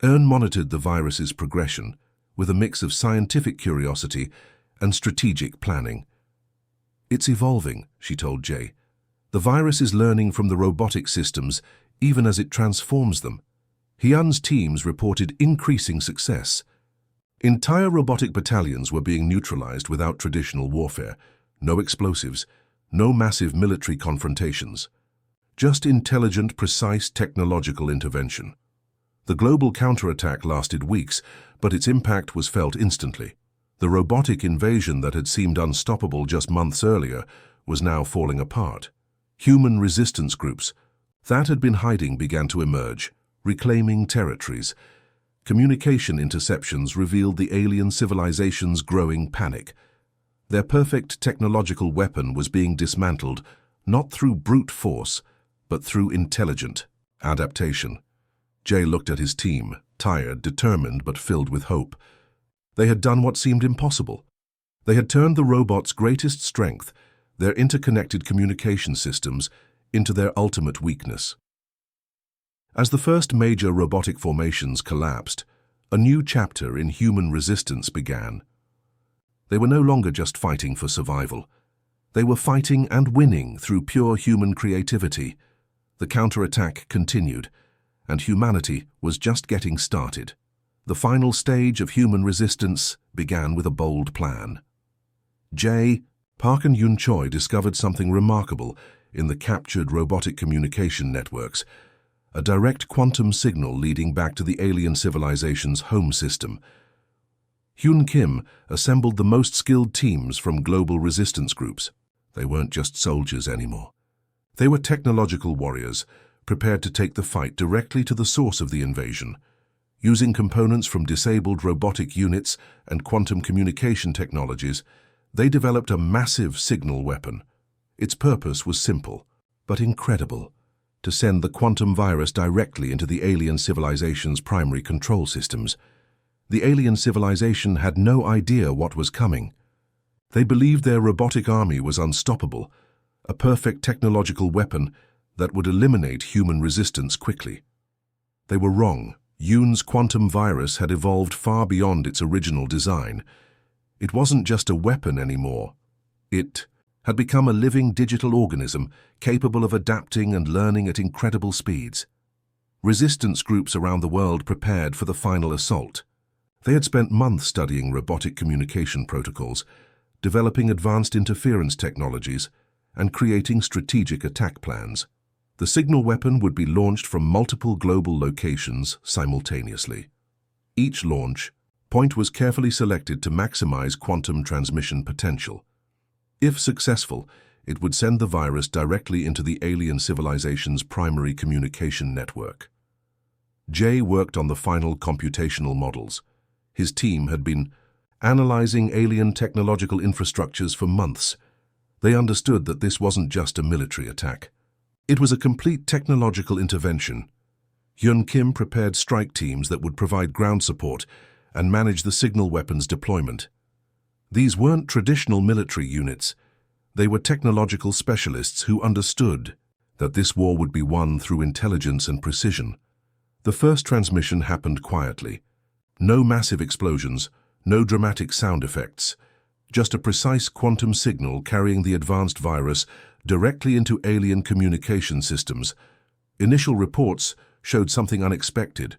Ern monitored the virus's progression with a mix of scientific curiosity and strategic planning. "It's evolving," she told Jay. "The virus is learning from the robotic systems even as it transforms them." Hyun's teams reported increasing success. Entire robotic battalions were being neutralized without traditional warfare. No explosives, no massive military confrontations. Just intelligent, precise technological intervention. The global counterattack lasted weeks, but its impact was felt instantly. The robotic invasion that had seemed unstoppable just months earlier was now falling apart. Human resistance groups that had been hiding began to emerge, reclaiming territories. Communication interceptions revealed the alien civilization's growing panic. Their perfect technological weapon was being dismantled, not through brute force, but through intelligent adaptation. Jay looked at his team, tired, determined, but filled with hope. They had done what seemed impossible. They had turned the robots' greatest strength, their interconnected communication systems, into their ultimate weakness. As the first major robotic formations collapsed, a new chapter in human resistance began. They were no longer just fighting for survival. They were fighting and winning through pure human creativity. The counterattack continued, and humanity was just getting started. The final stage of human resistance began with a bold plan. Park and Yun Choi discovered something remarkable in the captured robotic communication networks, a direct quantum signal leading back to the alien civilization's home system. Hyun Kim assembled the most skilled teams from global resistance groups. They weren't just soldiers anymore. They were technological warriors, prepared to take the fight directly to the source of the invasion. Using components from disabled robotic units and quantum communication technologies, they developed a massive signal weapon. Its purpose was simple, but incredible: to send the quantum virus directly into the alien civilization's primary control systems. The alien civilization had no idea what was coming. They believed their robotic army was unstoppable, a perfect technological weapon that would eliminate human resistance quickly. They were wrong. Yoon's quantum virus had evolved far beyond its original design. It wasn't just a weapon anymore. It had become a living digital organism capable of adapting and learning at incredible speeds. Resistance groups around the world prepared for the final assault. They had spent months studying robotic communication protocols, developing advanced interference technologies, and creating strategic attack plans. The signal weapon would be launched from multiple global locations simultaneously. Each launch point was carefully selected to maximize quantum transmission potential. If successful, it would send the virus directly into the alien civilization's primary communication network. Jay worked on the final computational models. His team had been analyzing alien technological infrastructures for months. They understood that this wasn't just a military attack. It was a complete technological intervention. Hyun Kim prepared strike teams that would provide ground support and manage the signal weapons deployment. These weren't traditional military units. They were technological specialists who understood that this war would be won through intelligence and precision. The first transmission happened quietly. No massive explosions, no dramatic sound effects, just a precise quantum signal carrying the advanced virus directly into alien communication systems. Initial reports showed something unexpected.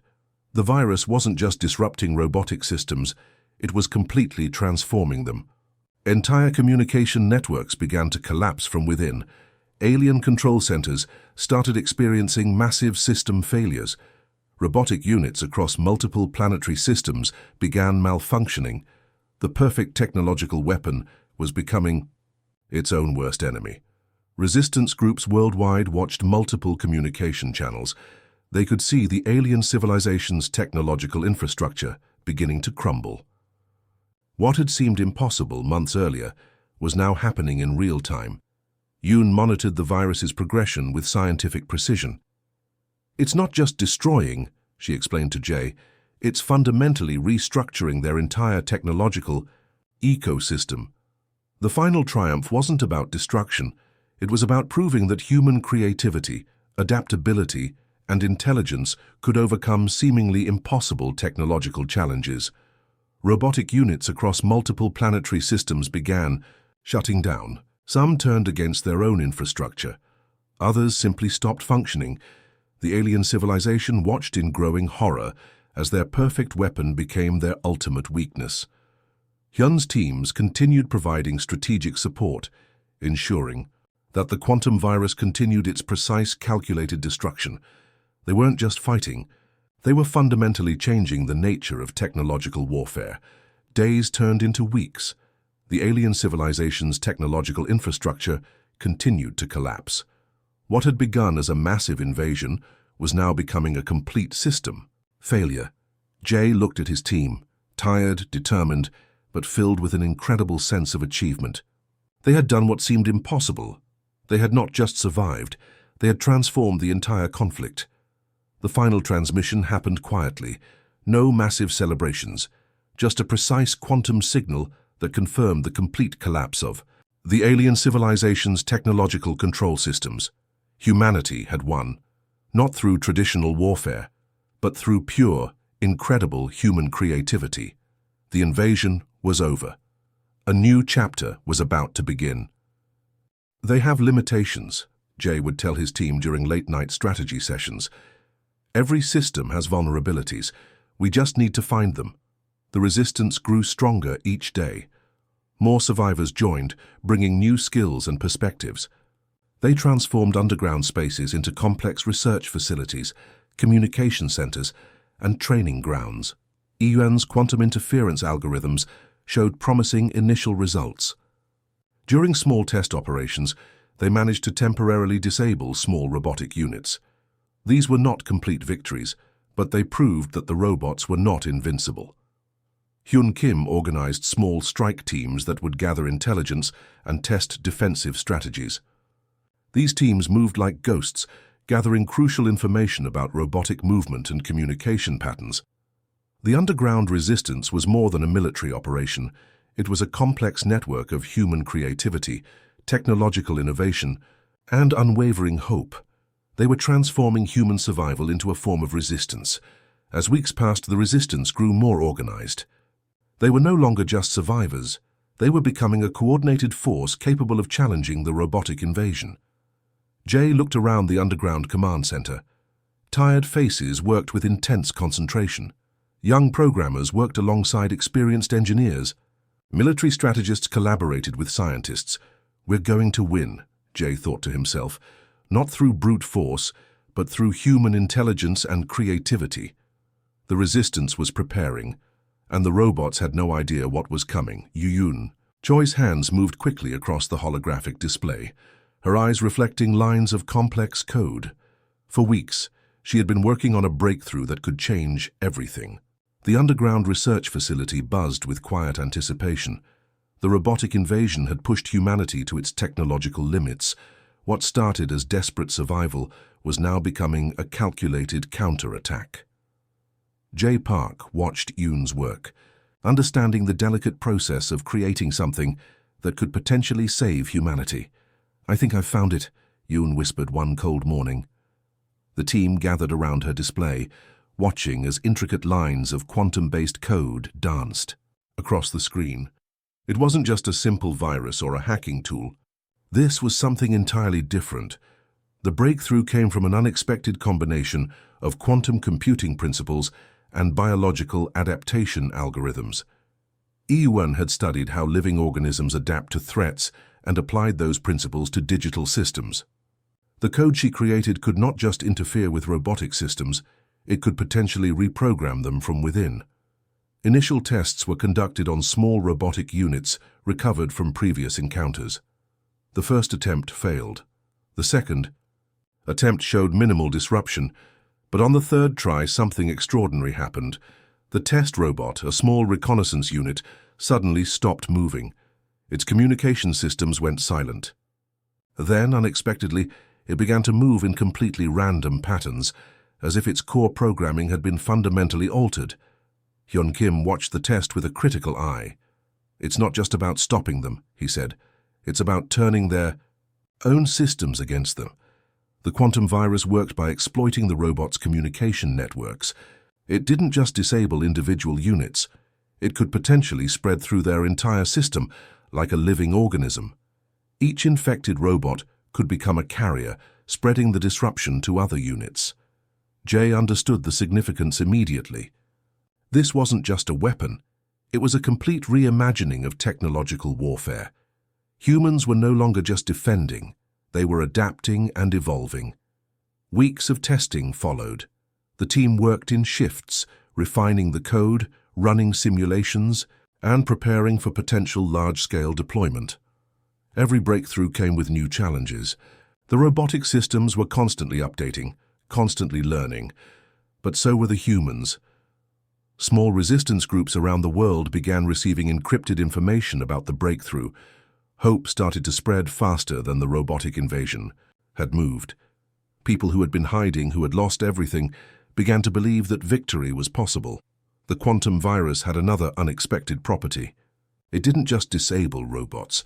The virus wasn't just disrupting robotic systems, it was completely transforming them. Entire communication networks began to collapse from within. Alien control centers started experiencing massive system failures. Robotic units across multiple planetary systems began malfunctioning. The perfect technological weapon was becoming its own worst enemy. Resistance groups worldwide watched multiple communication channels. They could see the alien civilization's technological infrastructure beginning to crumble. What had seemed impossible months earlier was now happening in real time. Yoon monitored the virus's progression with scientific precision. "It's not just destroying," she explained to Jay, "it's fundamentally restructuring their entire technological ecosystem." The final triumph wasn't about destruction. It was about proving that human creativity, adaptability, and intelligence could overcome seemingly impossible technological challenges. Robotic units across multiple planetary systems began shutting down. Some turned against their own infrastructure. Others simply stopped functioning. The alien civilization watched in growing horror as their perfect weapon became their ultimate weakness. Hyun's teams continued providing strategic support, ensuring that the quantum virus continued its precise, calculated destruction. They weren't just fighting. They were fundamentally changing the nature of technological warfare. Days turned into weeks. The alien civilization's technological infrastructure continued to collapse. What had begun as a massive invasion was now becoming a complete system failure. Jay looked at his team, tired, determined, but filled with an incredible sense of achievement. They had done what seemed impossible. They had not just survived, they had transformed the entire conflict. The final transmission happened quietly. No massive celebrations, just a precise quantum signal that confirmed the complete collapse of the alien civilization's technological control systems. Humanity had won, not through traditional warfare, but through pure, incredible human creativity. The invasion was over. A new chapter was about to begin. They have limitations, Jay would tell his team during late-night strategy sessions. Every system has vulnerabilities. We just need to find them. The resistance grew stronger each day. More survivors joined, bringing new skills and perspectives. They transformed underground spaces into complex research facilities, communication centers, and training grounds. Yuan's quantum interference algorithms showed promising initial results. During small test operations, they managed to temporarily disable small robotic units. These were not complete victories, but they proved that the robots were not invincible. Hyun Kim organized small strike teams that would gather intelligence and test defensive strategies. These teams moved like ghosts, gathering crucial information about robotic movement and communication patterns. The underground resistance was more than a military operation. It was a complex network of human creativity, technological innovation, and unwavering hope. They were transforming human survival into a form of resistance. As weeks passed, the resistance grew more organized. They were no longer just survivors. They were becoming a coordinated force capable of challenging the robotic invasion. Jay looked around the underground command center. Tired faces worked with intense concentration. Young programmers worked alongside experienced engineers. Military strategists collaborated with scientists. We're going to win, Jay thought to himself, not through brute force, but through human intelligence and creativity. The resistance was preparing, and the robots had no idea what was coming. Yuyun. Joy's hands moved quickly across the holographic display, her eyes reflecting lines of complex code. For weeks, she had been working on a breakthrough that could change everything. The underground research facility buzzed with quiet anticipation. The robotic invasion had pushed humanity to its technological limits. What started as desperate survival was now becoming a calculated counterattack. Jay Park watched Yoon's work, understanding the delicate process of creating something that could potentially save humanity. "I think I've found it," Yoon whispered one cold morning. The team gathered around her display, watching as intricate lines of quantum-based code danced across the screen. It wasn't just a simple virus or a hacking tool. This was something entirely different. The breakthrough came from an unexpected combination of quantum computing principles and biological adaptation algorithms. Yuan had studied how living organisms adapt to threats and applied those principles to digital systems. The code she created could not just interfere with robotic systems, it could potentially reprogram them from within. Initial tests were conducted on small robotic units recovered from previous encounters. The first attempt failed. The second attempt showed minimal disruption, but on the third try something extraordinary happened. The test robot, a small reconnaissance unit, suddenly stopped moving. Its communication systems went silent. Then, unexpectedly, it began to move in completely random patterns, as if its core programming had been fundamentally altered. Hyun Kim watched the test with a critical eye. "It's not just about stopping them," he said. "It's about turning their own systems against them." The quantum virus worked by exploiting the robot's communication networks. It didn't just disable individual units. It could potentially spread through their entire system, like a living organism. Each infected robot could become a carrier, spreading the disruption to other units. Jay understood the significance immediately. This wasn't just a weapon. It was a complete reimagining of technological warfare. Humans were no longer just defending. They were adapting and evolving. Weeks of testing followed. The team worked in shifts, refining the code, running simulations, and preparing for potential large-scale deployment. Every breakthrough came with new challenges. The robotic systems were constantly updating, constantly learning, but so were the humans. Small resistance groups around the world began receiving encrypted information about the breakthrough. Hope started to spread faster than the robotic invasion had moved. People who had been hiding, who had lost everything, began to believe that victory was possible. The quantum virus had another unexpected property. It didn't just disable robots.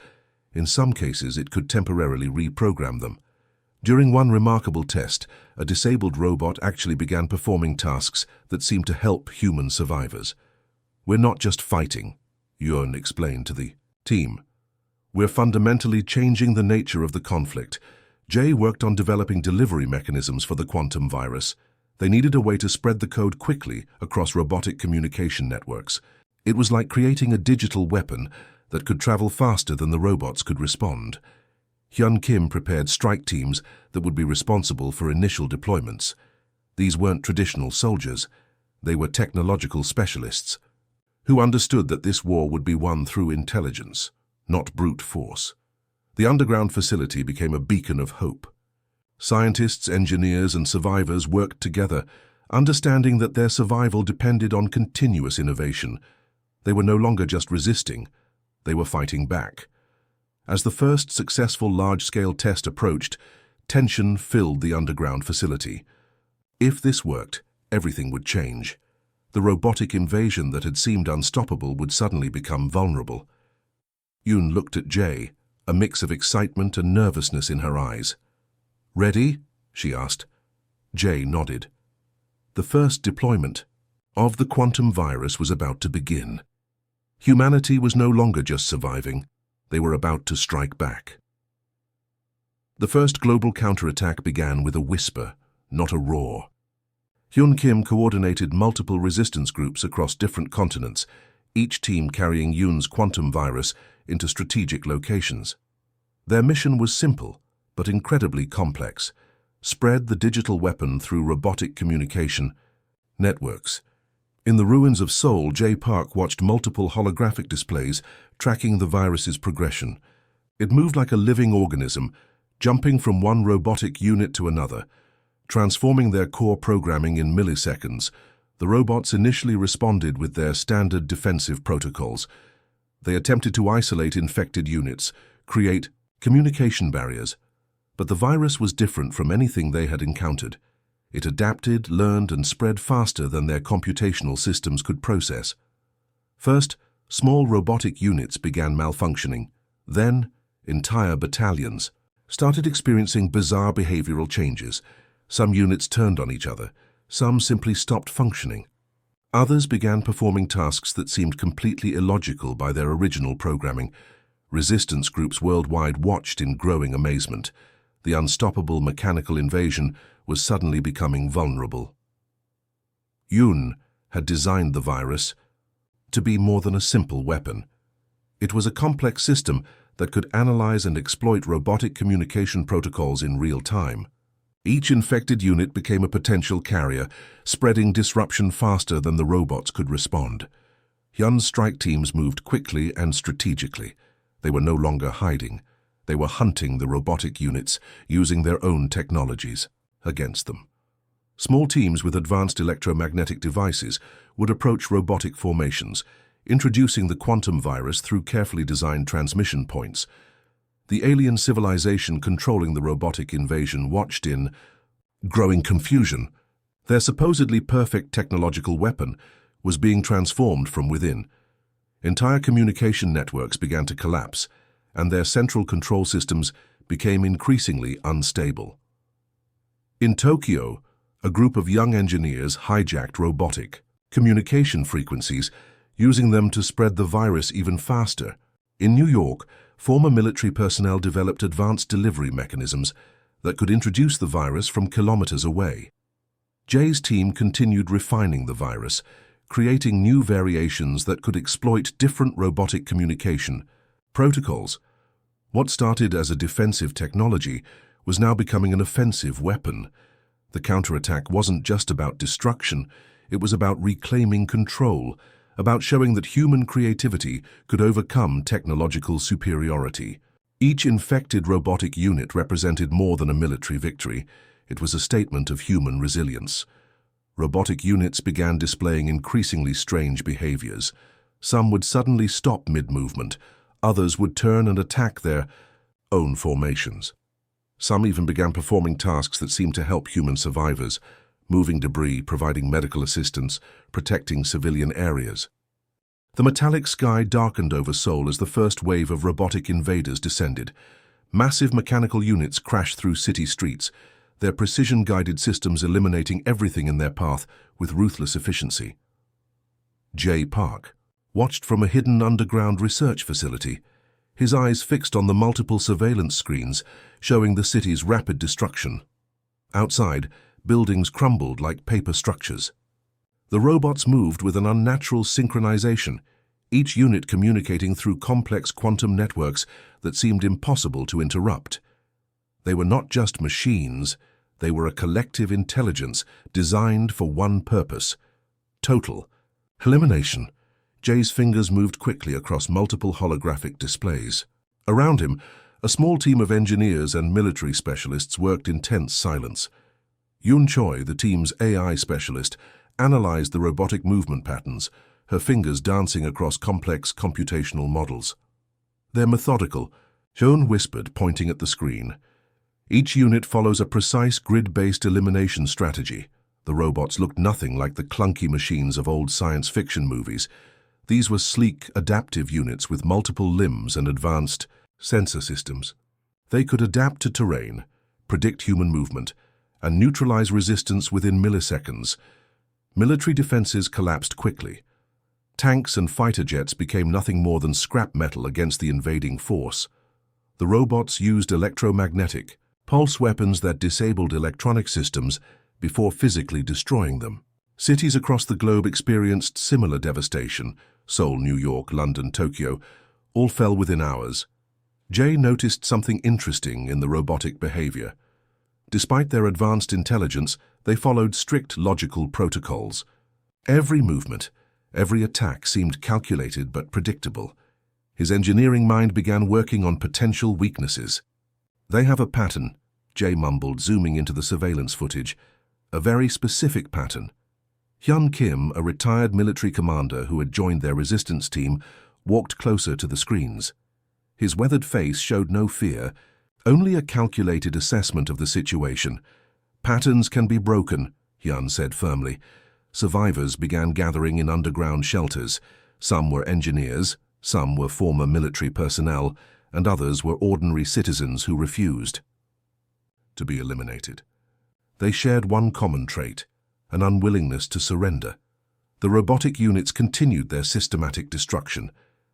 In some cases, it could temporarily reprogram them. During one remarkable test, a disabled robot actually began performing tasks that seemed to help human survivors. "We're not just fighting," Yun explained to the team. "We're fundamentally changing the nature of the conflict." Jay worked on developing delivery mechanisms for the quantum virus. They needed a way to spread the code quickly across robotic communication networks. It was like creating a digital weapon that could travel faster than the robots could respond. Hyun Kim prepared strike teams that would be responsible for initial deployments. These weren't traditional soldiers. They were technological specialists who understood that this war would be won through intelligence, not brute force. The underground facility became a beacon of hope. Scientists, engineers, and survivors worked together, understanding that their survival depended on continuous innovation. They were no longer just resisting, they were fighting back. As the first successful large-scale test approached, tension filled the underground facility. If this worked, everything would change. The robotic invasion that had seemed unstoppable would suddenly become vulnerable. Yoon looked at Jay, a mix of excitement and nervousness in her eyes. "Ready?" she asked. Jay nodded. The first deployment of the quantum virus was about to begin. Humanity was no longer just surviving. They were about to strike back. The first global counterattack began with a whisper, not a roar. Hyun Kim coordinated multiple resistance groups across different continents, each team carrying Yoon's quantum virus into strategic locations. Their mission was simple, but incredibly complex: spread the digital weapon through robotic communication networks. In the ruins of Seoul, Jay Park watched multiple holographic displays tracking the virus's progression. It moved like a living organism, jumping from one robotic unit to another, transforming their core programming in milliseconds. The robots initially responded with their standard defensive protocols. They attempted to isolate infected units, create communication barriers. But the virus was different from anything they had encountered. It adapted, learned, and spread faster than their computational systems could process. First, small robotic units began malfunctioning. Then, entire battalions started experiencing bizarre behavioral changes. Some units turned on each other. Some simply stopped functioning. Others began performing tasks that seemed completely illogical by their original programming. Resistance groups worldwide watched in growing amazement. The unstoppable mechanical invasion was suddenly becoming vulnerable. Yoon had designed the virus to be more than a simple weapon. It was a complex system that could analyze and exploit robotic communication protocols in real time. Each infected unit became a potential carrier, spreading disruption faster than the robots could respond. Hyun's strike teams moved quickly and strategically. They were no longer hiding. They were hunting the robotic units, using their own technologies against them. Small teams with advanced electromagnetic devices would approach robotic formations, introducing the quantum virus through carefully designed transmission points. The alien civilization controlling the robotic invasion watched in growing confusion. Their supposedly perfect technological weapon was being transformed from within. Entire communication networks began to collapse, and their central control systems became increasingly unstable. In Tokyo, a group of young engineers hijacked robotic communication frequencies, using them to spread the virus even faster. In New York, former military personnel developed advanced delivery mechanisms that could introduce the virus from kilometers away. Jay's team continued refining the virus, creating new variations that could exploit different robotic communication protocols. What started as a defensive technology was now becoming an offensive weapon. The counterattack wasn't just about destruction, it was about reclaiming control, about showing that human creativity could overcome technological superiority. Each infected robotic unit represented more than a military victory. It was a statement of human resilience. Robotic units began displaying increasingly strange behaviors. Some would suddenly stop mid-movement. Others would turn and attack their own formations. Some even began performing tasks that seemed to help human survivors, moving debris, providing medical assistance, protecting civilian areas. The metallic sky darkened over Seoul as the first wave of robotic invaders descended. Massive mechanical units crashed through city streets, their precision-guided systems eliminating everything in their path with ruthless efficiency. Jay Park watched from a hidden underground research facility, his eyes fixed on the multiple surveillance screens showing the city's rapid destruction. Outside, buildings crumbled like paper structures. The robots moved with an unnatural synchronization, each unit communicating through complex quantum networks that seemed impossible to interrupt. They were not just machines, they were a collective intelligence designed for one purpose: total elimination. Jay's fingers moved quickly across multiple holographic displays. Around him, a small team of engineers and military specialists worked in tense silence. Yun Choi, the team's AI specialist, analyzed the robotic movement patterns, her fingers dancing across complex computational models. "They're methodical," Hyun whispered, pointing at the screen. "Each unit follows a precise grid-based elimination strategy." The robots looked nothing like the clunky machines of old science fiction movies. These were sleek, adaptive units with multiple limbs and advanced sensor systems. They could adapt to terrain, predict human movement, and neutralize resistance within milliseconds. Military defenses collapsed quickly. Tanks and fighter jets became nothing more than scrap metal against the invading force. The robots used electromagnetic pulse weapons that disabled electronic systems before physically destroying them. Cities across the globe experienced similar devastation. Seoul, New York, London, Tokyo, all fell within hours. Jay noticed something interesting in the robotic behavior. Despite their advanced intelligence, they followed strict logical protocols. Every movement, every attack seemed calculated but predictable. His engineering mind began working on potential weaknesses. "They have a pattern," Jay mumbled, zooming into the surveillance footage. "A very specific pattern." Hyun Kim, a retired military commander who had joined their resistance team, walked closer to the screens. His weathered face showed no fear, only a calculated assessment of the situation. "Patterns can be broken," Hyun said firmly. Survivors began gathering in underground shelters. Some were engineers, some were former military personnel, and others were ordinary citizens who refused to be eliminated. They shared one common trait: an unwillingness to surrender. The robotic units continued their systematic destruction.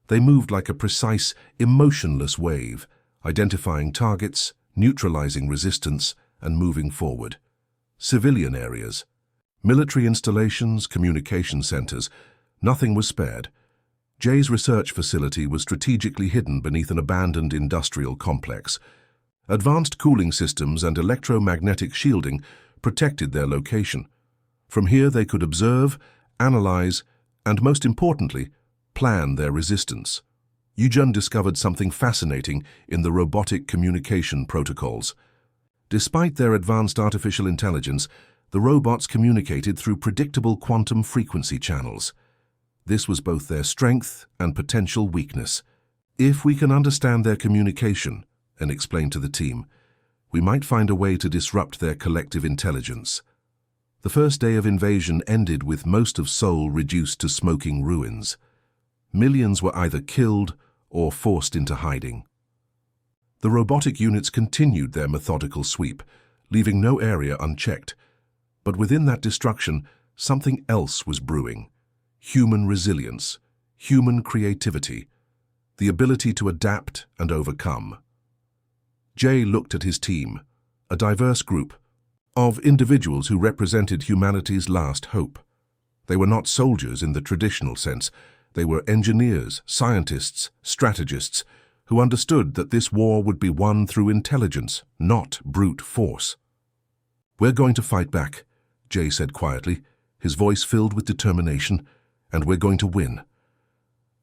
They moved like a precise, emotionless wave, identifying targets, neutralizing resistance, and moving forward. Civilian areas, military installations, communication centers, nothing was spared. Jay's research facility was strategically hidden beneath an abandoned industrial complex. Advanced cooling systems and electromagnetic shielding protected their location. From here they could observe, analyze, and most importantly, plan their resistance. Yujun discovered something fascinating in the robotic communication protocols. Despite their advanced artificial intelligence, the robots communicated through predictable quantum frequency channels. This was both their strength and potential weakness. "If we can understand their communication," and explain to the team, "we might find a way to disrupt their collective intelligence." The first day of invasion ended with most of Seoul reduced to smoking ruins. Millions were either killed or forced into hiding. The robotic units continued their methodical sweep, leaving no area unchecked. But within that destruction, something else was brewing. Human resilience, human creativity, the ability to adapt and overcome. Jay looked at his team, a diverse group of individuals who represented humanity's last hope. They were not soldiers in the traditional sense. They were engineers, scientists, strategists, who understood that this war would be won through intelligence, not brute force. "We're going to fight back," Jay said quietly, his voice filled with determination, "and we're going to win."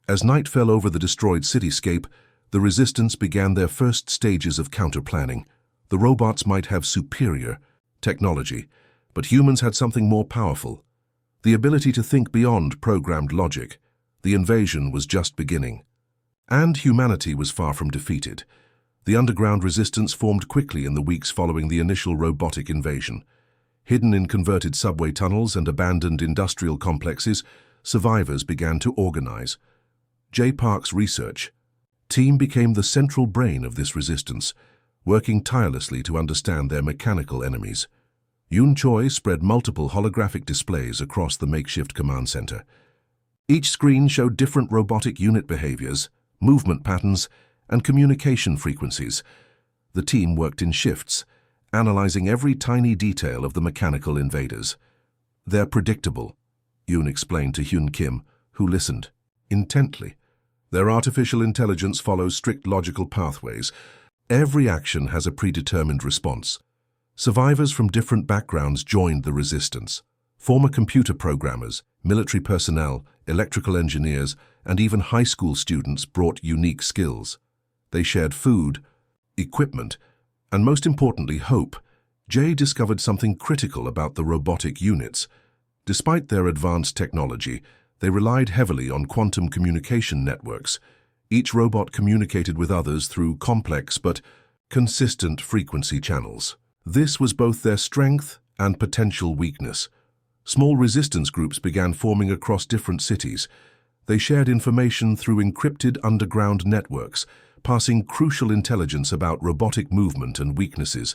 As night fell over the destroyed cityscape, the Resistance began their first stages of counter-planning. The robots might have superior technology, but humans had something more powerful: the ability to think beyond programmed logic. The invasion was just beginning. And humanity was far from defeated. The underground resistance formed quickly in the weeks following the initial robotic invasion. Hidden in converted subway tunnels and abandoned industrial complexes, survivors began to organize. J. Park's research team became the central brain of this resistance, working tirelessly to understand their mechanical enemies. Yoon Choi spread multiple holographic displays across the makeshift command center. Each screen showed different robotic unit behaviors, movement patterns, and communication frequencies. The team worked in shifts, analyzing every tiny detail of the mechanical invaders. "They're predictable," Yoon explained to Hyun Kim, who listened intently. "Their artificial intelligence follows strict logical pathways. Every action has a predetermined response." Survivors from different backgrounds joined the resistance. Former computer programmers, military personnel, electrical engineers, and even high school students brought unique skills. They shared food, equipment, and most importantly, hope. Jay discovered something critical about the robotic units. Despite their advanced technology, they relied heavily on quantum communication networks. Each robot communicated with others through complex but consistent frequency channels. This was both their strength and potential weakness. Small resistance groups began forming across different cities. They shared information through encrypted underground networks, passing crucial intelligence about robotic movement and weaknesses.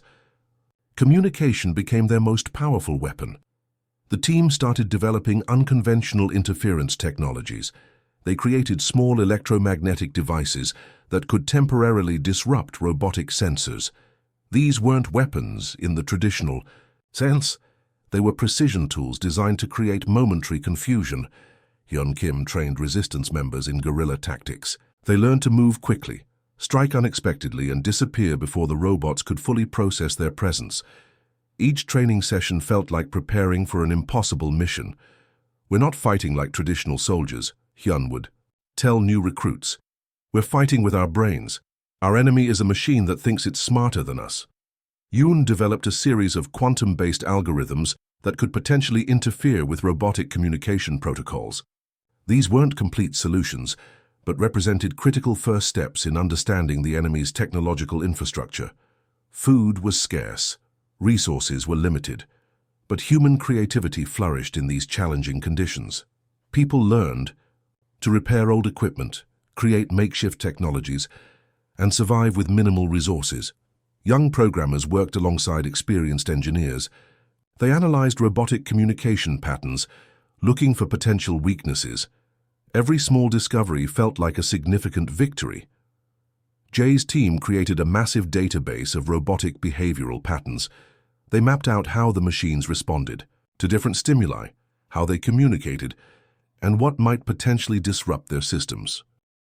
Communication became their most powerful weapon. The team started developing unconventional interference technologies. They created small electromagnetic devices that could temporarily disrupt robotic sensors. These weren't weapons in the traditional sense. They were precision tools designed to create momentary confusion. Hyun Kim trained resistance members in guerrilla tactics. They learned to move quickly, strike unexpectedly, and disappear before the robots could fully process their presence. Each training session felt like preparing for an impossible mission. "We're not fighting like traditional soldiers," Hyun would tell new recruits. "We're fighting with our brains. Our enemy is a machine that thinks it's smarter than us." Yoon developed a series of quantum-based algorithms that could potentially interfere with robotic communication protocols. These weren't complete solutions, but represented critical first steps in understanding the enemy's technological infrastructure. Food was scarce, resources were limited, but human creativity flourished in these challenging conditions. People learned to repair old equipment, create makeshift technologies, and survive with minimal resources. Young programmers worked alongside experienced engineers. They analyzed robotic communication patterns, looking for potential weaknesses. Every small discovery felt like a significant victory. Jay's team created a massive database of robotic behavioral patterns. They mapped out how the machines responded to different stimuli, how they communicated, and what might potentially disrupt their systems.